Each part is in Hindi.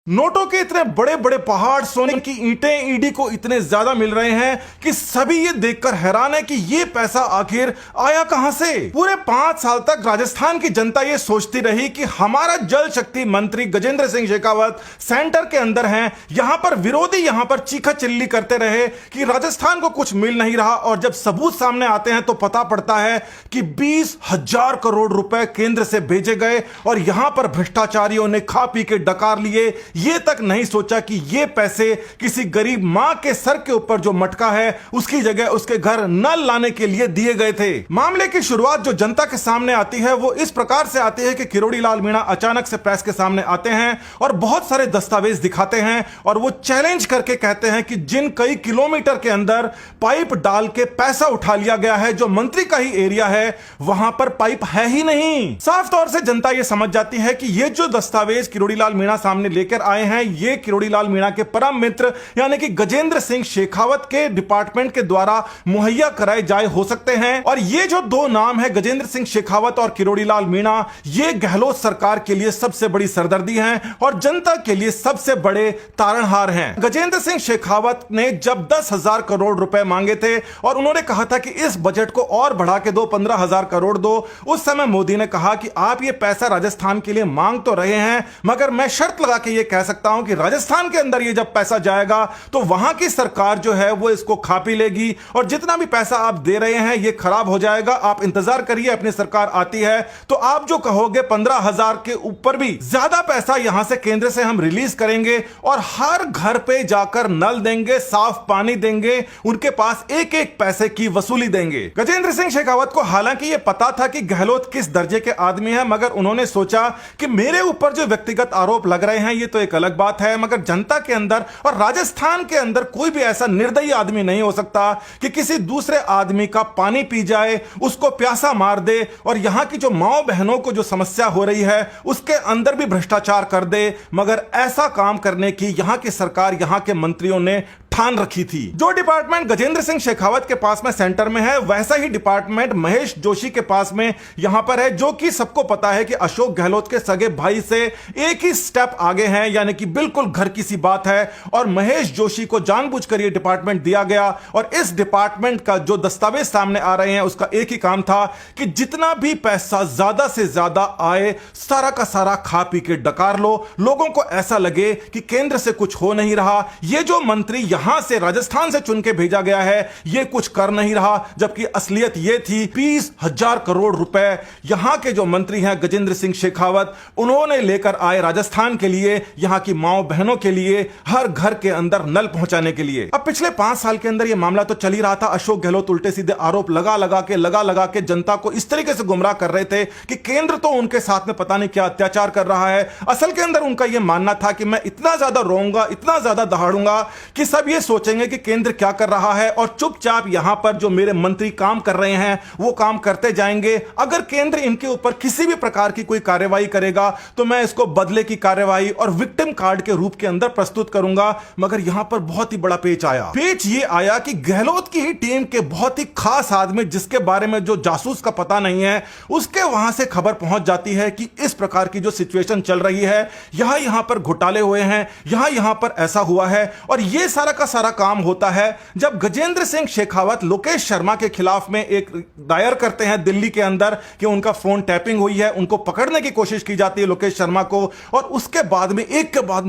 नोटों के इतने बड़े बड़े पहाड़, सोने की ईंटें ईडी को इतने ज्यादा मिल रहे हैं कि सभी ये देखकर हैरान है कि ये पैसा आखिर आया कहां से। पूरे 5 साल तक राजस्थान की जनता ये सोचती रही कि हमारा जल शक्ति मंत्री गजेंद्र सिंह शेखावत सेंटर के अंदर हैं। यहां पर विरोधी यहां पर चीखा चिल्ली करते रहे कि राजस्थान को कुछ मिल नहीं रहा, और जब सबूत सामने आते हैं तो पता पड़ता है कि 20,000 करोड़ रुपए केंद्र से भेजे गए और यहां पर भ्रष्टाचारियों ने खा पी के डकार लिए। ये तक नहीं सोचा कि ये पैसे किसी गरीब मां के सर के ऊपर जो मटका है उसकी जगह उसके घर नल लाने के लिए दिए गए थे। मामले की शुरुआत जो जनता के सामने आती है वो इस प्रकार से आती है कि किरोड़ी लाल मीणा अचानक से प्रेस के सामने आते हैं और बहुत सारे दस्तावेज दिखाते हैं और वो चैलेंज करके कहते हैं कि जिन कई किलोमीटर के अंदर पाइप डाल के पैसा उठा लिया गया है, जो मंत्री का ही एरिया है, वहां पर पाइप है ही नहीं। साफ तौर से जनता यह समझ जाती है कि ये जो दस्तावेज किरोड़ी लाल मीणा सामने लेकर आए हैं, ये किरोड़ी लाल मीणा के परम मित्र यानी कि गजेंद्र सिंह शेखावत के डिपार्टमेंट के द्वारा मुहैया कराए जाए हो सकते हैं। और ये जो दो नाम है, गजेंद्र सिंह शेखावत और किरोड़ी लाल मीणा, ये गहलोत सरकार के लिए सबसे बड़ी सरदर्दी हैं और जनता के लिए सबसे बड़े तारणहार हैं। गजेंद्र सिंह शेखावत ने जब 10,000 करोड़ रुपए मांगे थे और उन्होंने कहा था कि इस बजट को और बढ़ा के दो, 15,000 करोड़ दो, उस समय मोदी ने कहा कि आप ये पैसा राजस्थान के लिए मांग तो रहे हैं, मगर मैं शर्त लगा के ये कह सकता हूं कि राजस्थान के अंदर ये जब पैसा जाएगा तो वहां की सरकार जो है वो इसको खा पी लेगी और जितना भी पैसा आप दे रहे हैं ये खराब हो जाएगा। आप इंतजार करिए, अपनी सरकार आती है तो आप जो कहोगे 15,000 के ऊपर भी ज्यादा पैसा यहां से केंद्र से हम रिलीज करेंगे और हर घर पे जाकर नल देंगे, साफ पानी देंगे, उनके पास एक एक पैसे की वसूली देंगे। गजेंद्र सिंह शेखावत को हालांकि यह पता था कि गहलोत किस दर्जे के आदमी है, मगर उन्होंने सोचा कि मेरे ऊपर जो व्यक्तिगत आरोप लग रहे हैं ये तो एक अलग बात है, मगर जनता के अंदर और राजस्थान के अंदर कोई भी ऐसा निर्दयी आदमी नहीं हो सकता कि किसी दूसरे आदमी का पानी पी जाए, उसको प्यासा मार दे और यहां की जो माओ बहनों को जो समस्या हो रही है उसके अंदर भी भ्रष्टाचार कर दे। मगर ऐसा काम करने की यहां की सरकार, यहां के मंत्रियों ने ठान रखी थी। जो डिपार्टमेंट गजेंद्र सिंह शेखावत के पास में सेंटर में है, वैसा ही डिपार्टमेंट महेश जोशी के पास में यहां पर है, जो कि सबको पता है कि अशोक गहलोत के सगे भाई से एक ही स्टेप आगे हैं, यानी कि बिल्कुल घर की सी बात है। और महेश जोशी को जानबूझकर यह डिपार्टमेंट दिया गया और इस डिपार्टमेंट का जो दस्तावेज सामने आ रहे हैं उसका एक ही काम था कि जितना भी पैसा ज्यादा से ज्यादा आए सारा का सारा खा पी के डकार लो, लोगों को ऐसा लगे कि केंद्र से कुछ हो नहीं रहा, ये जो मंत्री यहां से राजस्थान से चुन के भेजा गया है ये कुछ कर नहीं रहा, जबकि असलियत ये थी 20,000 करोड़ रुपए यहां के जो मंत्री हैं गजेंद्र सिंह शेखावत, उन्होंने लेकर आए राजस्थान के लिए, यहां की माओ बहनों के लिए, हर घर के अंदर नल पहुंचाने के लिए। अब पिछले 5 साल के अंदर यह मामला तो चल ही रहा था। अशोक गहलोत उल्टे सीधे आरोप लगा लगा के जनता को इस तरीके से गुमराह कर रहे थे कि केंद्र तो उनके साथ में पता नहीं क्या अत्याचार कर रहा है। असल के अंदर उनका यह मानना था कि मैं इतना ज्यादा रोऊंगा, इतना ज्यादा दहाड़ूंगा कि सब ये सोचेंगे कि केंद्र क्या कर रहा है और चुपचाप यहां पर जो मेरे मंत्री काम कर रहे हैं वो काम करते जाएंगे। अगर केंद्र इनके ऊपर किसी भी प्रकार की कोई कार्रवाई करेगा तो मैं इसको बदले की कार्रवाई और विक्टिम कार्ड के रूप के अंदर प्रस्तुत करूंगा। मगर यहां पर बहुत ही बड़ा पेच आया। पेच ये आया कि गहलोत की ही टीम के बहुत ही खास आदमी, जिसके बारे में जो जासूस का पता नहीं है, उसके वहां से खबर पहुंच जाती है कि इस प्रकार की जो सिचुएशन चल रही है, यहां पर घोटाले हुए हैं, यहां पर ऐसा हुआ है। और यह सारा का सारा काम होता है जब गजेंद्र सिंह शेखावत लोकेश शर्मा के खिलाफ में एक दायर करते हैं दिल्ली के अंदर कि उनका फोन टैपिंग हुई है, उनको पकड़ने की कोशिश की जाती है लोकेश शर्मा को, और उसके बाद में एक के बाद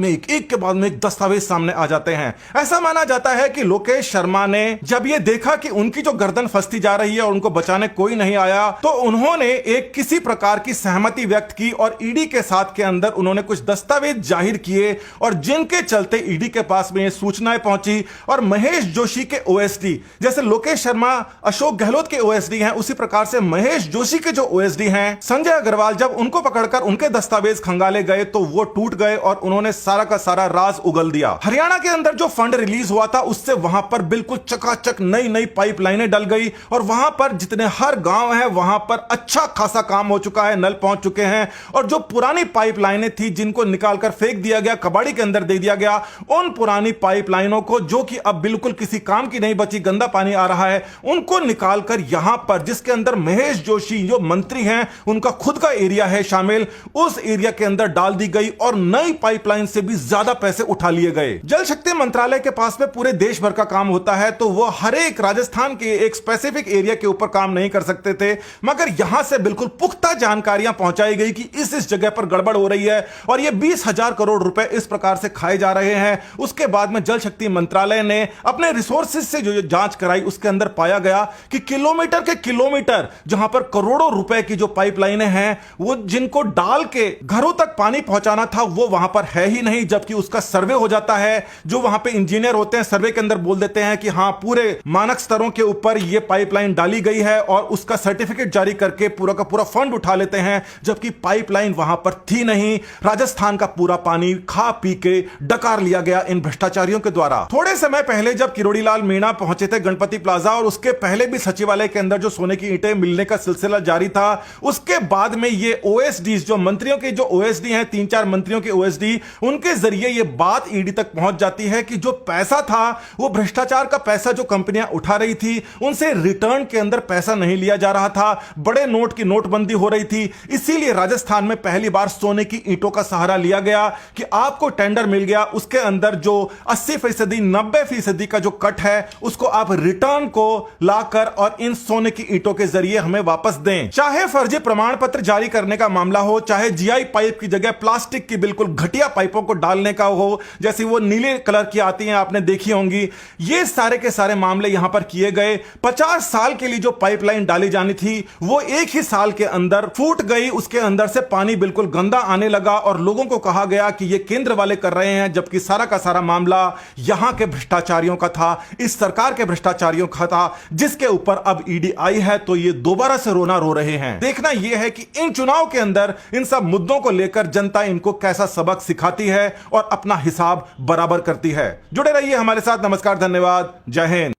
में एक दस्तावेज सामने आ जाते हैं। ऐसा माना जाता है कि लोकेश शर्मा ने जब यह देखा कि उनकी जो गर्दन फंसती जा रही है और उनको बचाने कोई नहीं आया, तो उन्होंने एक किसी प्रकार की सहमति व्यक्त की और ईडी के साथ के अंदर उन्होंने कुछ दस्तावेज जाहिर किए, और जिनके चलते ईडी के पास में सूचनाएं पहुंची। और महेश जोशी के ओएसडी, जैसे लोकेश शर्मा अशोक गहलोत के ओएसडी हैं, उसी प्रकार से महेश जोशी के जो ओएसडी हैं संजय अग्रवाल, जब उनको पकड़कर उनके दस्तावेज खंगाले गए तो वो टूट गए और उन्होंने सारा का सारा राज उगल दिया। हरियाणा के अंदर जो फंड रिलीज हुआ था उससे वहां पर बिल्कुल चकाचक नई पाइपलाइनें डल गई और वहां पर जितने हर गांव है वहां पर अच्छा खासा काम हो चुका है, नल पहुंच चुके हैं। और जो पुरानी पाइपलाइनें थी जिनको निकालकर फेंक दिया गया, कबाड़ी के अंदर दे दिया गया, उन पुरानी पाइपलाइनों को, जो कि अब बिल्कुल किसी काम की नहीं बची, गंदा पानी आ रहा है, उनको निकालकर यहां पर, जिसके अंदर महेश जोशी जो मंत्री हैं उनका खुद का एरिया है शामिल, उस एरिया के अंदर डाल दी गई और नई पाइपलाइन से भी ज्यादा पैसे उठा लिए गए। जल शक्ति मंत्रालय के पास में पूरे देश भर का काम होता है, तो वो हर एक राजस्थान के एक स्पेसिफिक एरिया के ऊपर काम नहीं कर सकते थे, मगर यहां से बिल्कुल पुख्ता जानकारियां पहुंचाई गई कि इस जगह पर गड़बड़ हो रही है और ये 20,000 करोड़ रुपए इस प्रकार से खाए जा रहे हैं। उसके बाद में जल शक्ति मंत्रालय ने अपने रिसोर्सेज से जो जांच कराई, उसके अंदर पाया गया कि किलोमीटर के किलोमीटर जहां पर करोड़ों रुपए की जो पाइपलाइनें हैं, वो जिनको डाल के घरों तक पानी पहुंचाना था, वो वहां पर है ही नहीं। जबकि उसका सर्वे हो जाता है, जो वहां पे इंजीनियर होते हैं सर्वे के अंदर बोल देते हैं कि हां पूरे मानक स्तरों के ऊपर ये पाइपलाइन डाली गई है और उसका सर्टिफिकेट जारी करके पूरा का पूरा फंड उठा लेते हैं, जबकि पाइपलाइन वहां पर थी नहीं। राजस्थान का पूरा पानी खा पी के डकार लिया गया इन भ्रष्टाचारियों के द्वारा। थोड़े समय पहले जब किरोड़ीलाल मीणा पहुंचे थे गणपति प्लाजा, और उसके पहले भी सचिवालय के अंदर जो सोने की ईंटें मिलने का सिलसिला जारी था, उसके बाद में ये ओएसडी, जो मंत्रियों के जो ओएसडी हैं, 3-4 मंत्रियों के ओएसडी, उनके जरिए ये बात ईडी तक पहुंच जाती है कि जो पैसा था वो भ्रष्टाचार का पैसा जो कंपनियां उठा रही थी, उनसे रिटर्न के अंदर पैसा नहीं लिया जा रहा था, बड़े नोट की नोटबंदी हो रही थी। इसीलिए राजस्थान में पहली बार सोने की ईंटों का सहारा लिया गया कि आपको टेंडर मिल गया, उसके अंदर जो 80%, 90% का जो कट है उसको आप रिटर्न को लाकर और इन सोने की ईंटों के जरिए हमें वापस दें। चाहे फर्जी प्रमाण पत्र जारी करने का मामला हो, चाहे जीआई पाइप की जगह प्लास्टिक की बिल्कुल घटिया पाइपों को डालने का हो, जैसी वो नीले कलर की आती हैं, आपने देखी होंगी, ये सारे के सारे मामले यहां पर किए गए। 50 साल के लिए जो पाइपलाइन डाली जानी थी वो एक ही साल के अंदर फूट गई, उसके अंदर से पानी बिल्कुल गंदा आने लगा और लोगों को कहा गया कि ये केंद्र वाले कर रहे हैं, जबकि सारा का सारा मामला यहां के भ्रष्टाचारियों का था, इस सरकार के भ्रष्टाचारियों का था, जिसके ऊपर अब ईडी आई है तो ये दोबारा से रोना रो रहे हैं। देखना यह है कि इन चुनाव के अंदर इन सब मुद्दों को लेकर जनता इनको कैसा सबक सिखाती है और अपना हिसाब बराबर करती है। जुड़े रहिए हमारे साथ। नमस्कार, धन्यवाद, जय हिंद।